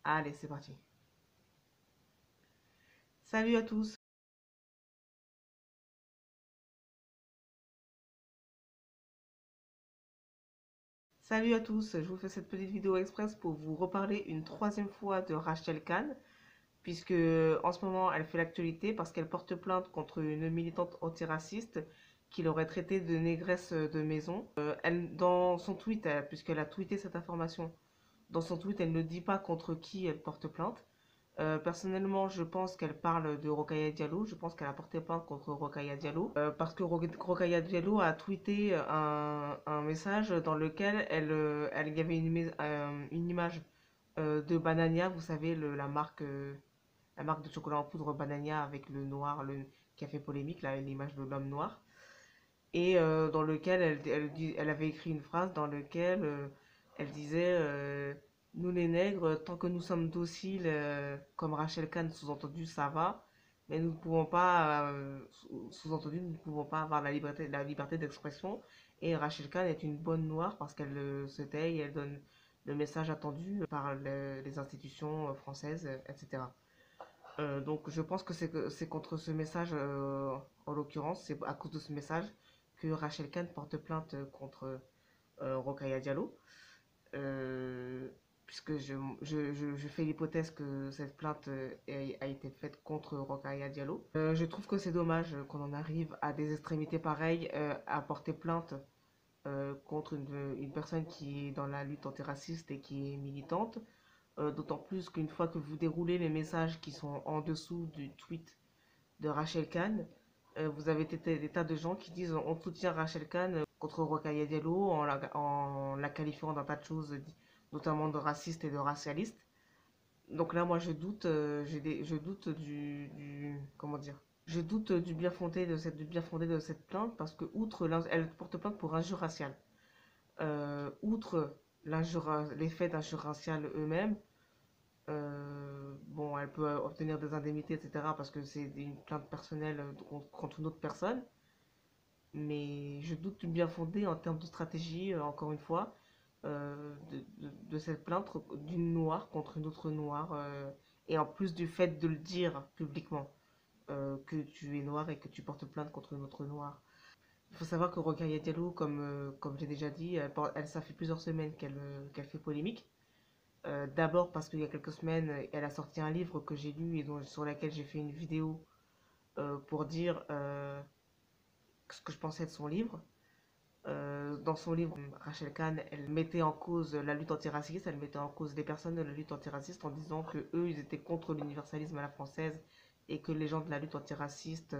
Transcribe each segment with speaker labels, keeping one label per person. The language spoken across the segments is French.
Speaker 1: Allez, c'est parti. Salut à tous. Salut à tous. Je vous fais cette petite vidéo express pour vous reparler une troisième fois de Rachel Kahn, puisque en ce moment elle fait l'actualité parce qu'elle porte plainte contre une militante antiraciste qui l'aurait traitée de négresse de maison. Dans son tweet, puisqu'elle a tweeté cette information, dans son tweet, elle ne dit pas contre qui elle porte plainte. Personnellement, je pense qu'elle parle de Rokhaya Diallo. Je pense qu'elle a porté plainte contre Rokhaya Diallo. Parce que Rokhaya Diallo a tweeté un message dans lequel il y avait une image de Banania. Vous savez, la marque de chocolat en poudre Banania avec le noir qui a fait polémique, l'image de l'homme noir. Et dans lequel elle avait écrit une phrase dans laquelle elle disait nous les nègres, tant que nous sommes dociles, comme Rachel Kahn, sous-entendu, ça va, mais nous ne pouvons pas, sous-entendu, nous ne pouvons pas avoir la liberté d'expression. Et Rachel Kahn est une bonne noire parce qu'elle se tait et elle donne le message attendu par les institutions françaises, etc. Donc je pense que c'est contre ce message, en l'occurrence, c'est à cause de ce message que Rachel Kahn porte plainte contre Rokhaya Diallo. Euh, Puisque je fais l'hypothèse que cette plainte a été faite contre Rokhaya Diallo. Je trouve que c'est dommage qu'on en arrive à des extrémités pareilles, à porter plainte contre une personne qui est dans la lutte antiraciste et qui est militante. D'autant plus qu'une fois que vous déroulez les messages qui sont en dessous du tweet de Rachel Kahn, vous avez des tas de gens qui disent on soutient Rachel Kahn contre Rokhaya Diallo en la qualifiant d'un tas de choses, notamment de raciste et de racialiste. Donc là, moi, je doute, je doute comment dire, je doute du bien fondé de cette plainte parce que elle porte plainte pour injure raciale. Outre les faits d'injure raciale eux-mêmes, bon, elle peut obtenir des indemnités, etc., parce que c'est une plainte personnelle contre une autre personne. Mais je doute du bien fondé en termes de stratégie, encore une fois, de cette plainte d'une noire contre une autre noire. Et en plus du fait de le dire publiquement, que tu es noir et que tu portes plainte contre une autre noire. Il faut savoir que Rokhaya Diallo, comme j'ai déjà dit, ça fait plusieurs semaines qu'elle fait polémique. D'abord parce qu'il y a quelques semaines, elle a sorti un livre que j'ai lu et sur lequel j'ai fait une vidéo pour dire ce que je pensais de son livre. Dans son livre, Rachel Kahn, elle mettait en cause la lutte antiraciste, elle mettait en cause les personnes de la lutte antiraciste en disant que eux, ils étaient contre l'universalisme à la française et que les gens de la lutte antiraciste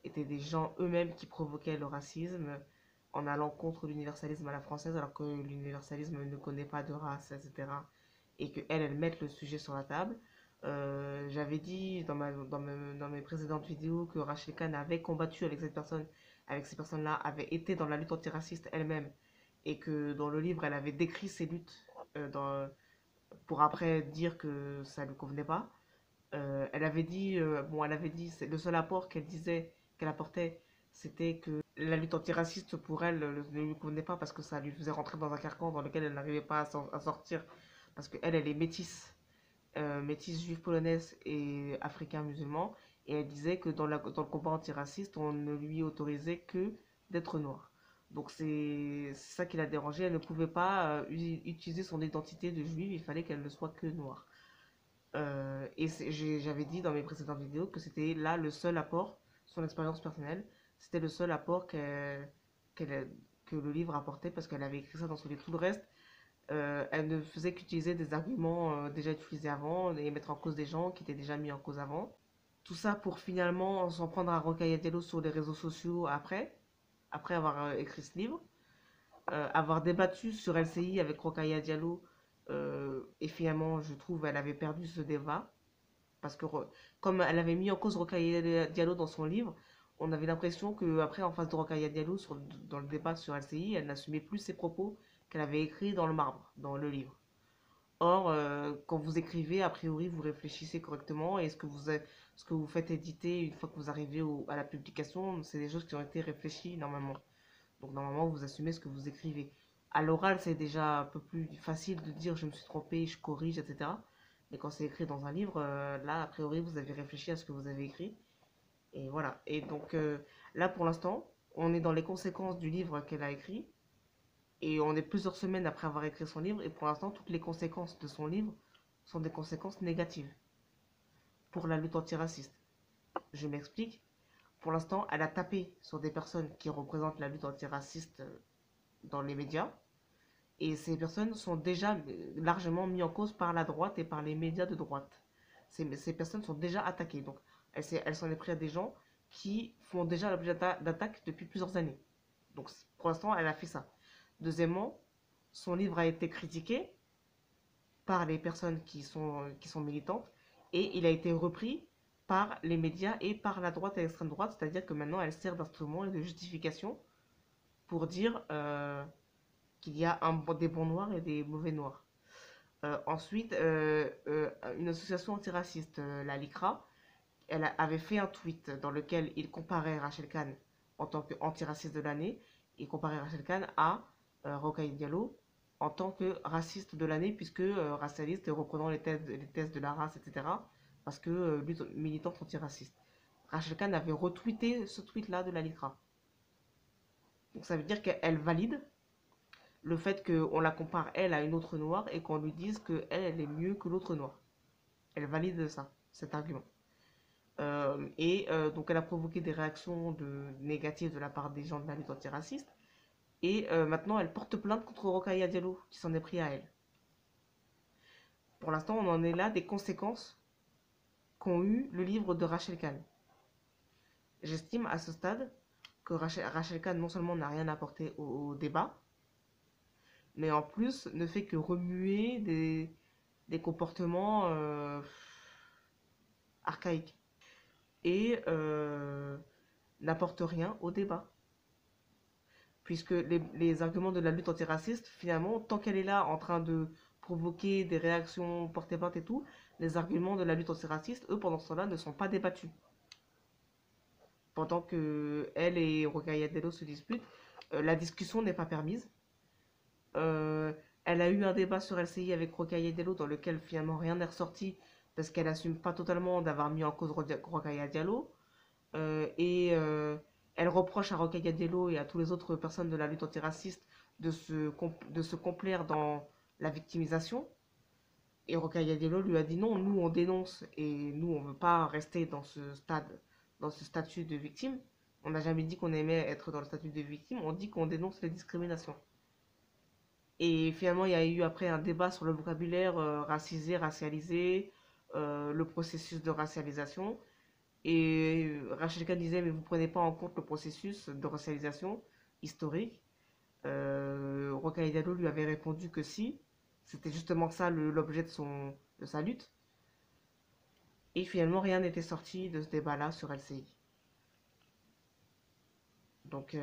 Speaker 1: étaient des gens eux-mêmes qui provoquaient le racisme en allant contre l'universalisme à la française alors que l'universalisme ne connaît pas de race, etc. Et qu'elles mettent le sujet sur la table. J'avais dit dans mes précédentes vidéos que Rachel Kahn avait combattu avec ces personnes-là, avait été dans la lutte antiraciste elle-même, et que dans le livre, elle avait décrit ses luttes pour après dire que ça ne lui convenait pas. Elle avait dit, le seul apport qu'elle disait qu'elle apportait, c'était que la lutte antiraciste pour elle ne lui convenait pas parce que ça lui faisait rentrer dans un carcan dans lequel elle n'arrivait pas à sortir parce qu'elle, elle est métisse, métisse juive polonaise et africain musulman. Et elle disait que dans le combat antiraciste, on ne lui autorisait que d'être noir. Donc c'est ça qui l'a dérangée. Elle ne pouvait pas utiliser son identité de juive, il fallait qu'elle ne soit que noire. J'avais dit dans mes précédentes vidéos que c'était là le seul apport, son expérience personnelle, c'était le seul apport qu'elle- que le livre apportait parce qu'elle avait écrit ça dans son livre. Tout le reste, elle ne faisait qu'utiliser des arguments déjà utilisés avant et mettre en cause des gens qui étaient déjà mis en cause avant. Tout ça pour finalement s'en prendre à Rokhaya Diallo sur les réseaux sociaux après avoir écrit ce livre, avoir débattu sur LCI avec Rokhaya Diallo, et finalement, je trouve, elle avait perdu ce débat parce que comme elle avait mis en cause Rokhaya Diallo dans son livre, on avait l'impression qu'après, en face de Rokhaya Diallo, dans le débat sur LCI, elle n'assumait plus ses propos qu'elle avait écrits dans le marbre, dans le livre. Or, quand vous écrivez, a priori, vous réfléchissez correctement et ce que vous faites éditer une fois que vous arrivez à la publication, c'est des choses qui ont été réfléchies normalement. Donc, normalement, vous assumez ce que vous écrivez. À l'oral, c'est déjà un peu plus facile de dire je me suis trompé, je corrige, etc. Mais quand c'est écrit dans un livre, là, a priori, vous avez réfléchi à ce que vous avez écrit. Et voilà. Et donc, là, pour l'instant, on est dans les conséquences du livre qu'elle a écrit. Et on est plusieurs semaines après avoir écrit son livre. Et pour l'instant, toutes les conséquences de son livre sont des conséquences négatives pour la lutte antiraciste. Je m'explique. Pour l'instant, elle a tapé sur des personnes qui représentent la lutte antiraciste dans les médias. Et ces personnes sont déjà largement mises en cause par la droite et par les médias de droite. Ces personnes sont déjà attaquées. Donc, elle s'en est pris à des gens qui font déjà l'objet d'attaques depuis plusieurs années. Donc, pour l'instant, elle a fait ça. Deuxièmement, son livre a été critiqué par les personnes qui sont militantes et il a été repris par les médias et par la droite et l'extrême droite, c'est-à-dire que maintenant elle sert d'instrument et de justification pour dire qu'il y a des bons noirs et des mauvais noirs. Ensuite, une association antiraciste, la LICRA, avait fait un tweet dans lequel il comparait Rachel Kahn en tant qu'antiraciste de l'année, il comparait Rachel Kahn à Rokhaya Diallo en tant que raciste de l'année, puisque racialiste et reprenant les thèses de la race, etc., parce que militante antiraciste. Rachel Kahn avait retweeté ce tweet-là de la LICRA. Donc ça veut dire qu'elle valide le fait qu'on la compare, elle, à une autre noire et qu'on lui dise qu'elle, elle est mieux que l'autre noire. Elle valide ça, cet argument. Donc elle a provoqué des réactions négatives de la part des gens de la lutte antiraciste. Et maintenant, elle porte plainte contre Rokhaya Diallo, qui s'en est pris à elle. Pour l'instant, on en est là des conséquences qu'ont eu le livre de Rachel Kahn. J'estime à ce stade que Rachel Kahn non seulement n'a rien apporté au débat, mais en plus ne fait que remuer des comportements archaïques et n'apporte rien au débat. Puisque les arguments de la lutte antiraciste, finalement, tant qu'elle est là en train de provoquer des réactions, porter plainte et tout, les arguments de la lutte antiraciste, eux, pendant ce temps-là, ne sont pas débattus. Pendant que elle et Rokhaya Diallo se disputent, la discussion n'est pas permise. Elle a eu un débat sur LCI avec Rokhaya Diallo dans lequel finalement rien n'est ressorti parce qu'elle assume pas totalement d'avoir mis en cause Rokhaya Diallo. Elle reproche à Rokhaya Diallo et à toutes les autres personnes de la lutte antiraciste de se complaire dans la victimisation. Et Rokhaya Diallo lui a dit non, nous on dénonce et nous on veut pas rester dans dans ce statut de victime. On n'a jamais dit qu'on aimait être dans le statut de victime, on dit qu'on dénonce les discriminations. Et finalement, il y a eu après un débat sur le vocabulaire racisé, racialisé, le processus de racialisation. Et Rachel Kahn disait, mais vous ne prenez pas en compte le processus de racialisation historique. Rokhaya Diallo lui avait répondu que si, c'était justement ça l'objet de sa lutte. Et finalement, rien n'était sorti de ce débat-là sur LCI. Donc,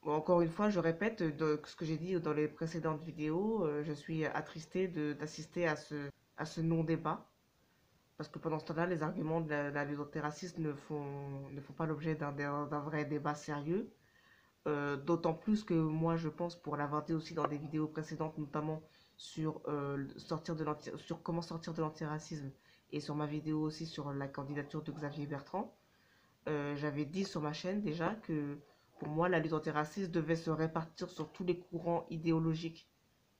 Speaker 1: encore une fois, je répète ce que j'ai dit dans les précédentes vidéos. Je suis attristée d'assister à ce non-débat. Parce que pendant ce temps-là, les arguments de la lutte antiraciste ne font pas l'objet d'un vrai débat sérieux. D'autant plus que moi, je pense, pour l'avoir dit aussi dans des vidéos précédentes, notamment sur, sur comment sortir de l'antiracisme et sur ma vidéo aussi sur la candidature de Xavier Bertrand, j'avais dit sur ma chaîne déjà que pour moi, la lutte antiraciste devait se répartir sur tous les courants idéologiques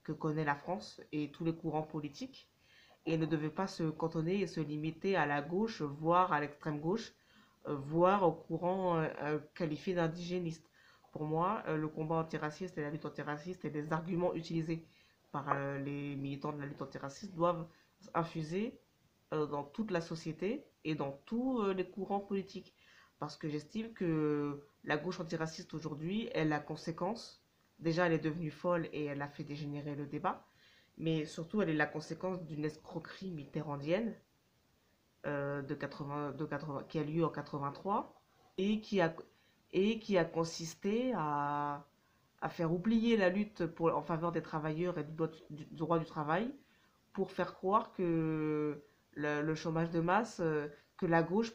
Speaker 1: que connaît la France et tous les courants politiques et ne devait pas se cantonner et se limiter à la gauche, voire à l'extrême gauche, voire au courant qualifié d'indigéniste. Pour moi, le combat antiraciste et la lutte antiraciste et les arguments utilisés par les militants de la lutte antiraciste doivent infuser dans toute la société et dans tous les courants politiques. Parce que j'estime que la gauche antiraciste aujourd'hui est la conséquence. Déjà, elle est devenue folle et elle a fait dégénérer le débat. Mais surtout, elle est la conséquence d'une escroquerie mitterrandienne qui a lieu en 83 et qui a consisté à faire oublier la lutte en faveur des travailleurs et du droit du travail pour faire croire que le chômage de masse, que la gauche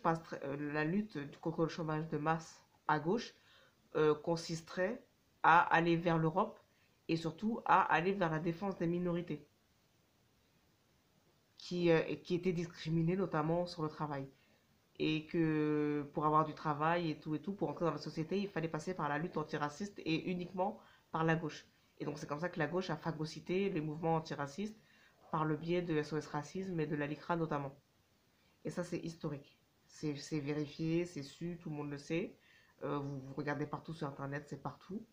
Speaker 1: la lutte contre le chômage de masse à gauche consisterait à aller vers l'Europe et surtout à aller vers la défense des minorités. qui étaient discriminés notamment sur le travail. Et que pour avoir du travail et tout, pour entrer dans la société, il fallait passer par la lutte antiraciste et uniquement par la gauche. Et donc c'est comme ça que la gauche a phagocyté les mouvements antiracistes par le biais de SOS Racisme et de la LICRA notamment. Et ça c'est historique. C'est vérifié, c'est su, tout le monde le sait. Vous regardez partout sur Internet, c'est partout.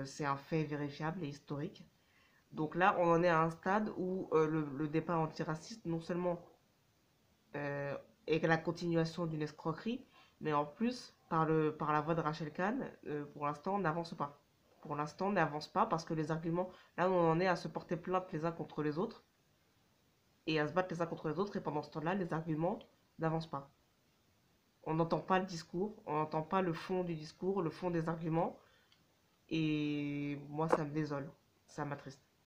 Speaker 1: C'est un fait vérifiable et historique. Donc là, on en est à un stade où le débat antiraciste, non seulement euh, est la continuation d'une escroquerie, mais en plus, par la voix de Rachel Kahn, pour l'instant, n'avance pas. Pour l'instant, n'avance pas parce que les arguments, là, on en est à se porter plainte les uns contre les autres et à se battre les uns contre les autres, et pendant ce temps-là, les arguments n'avancent pas. On n'entend pas le discours, on n'entend pas le fond du discours, le fond des arguments, et moi, ça me désole, ça m'attriste.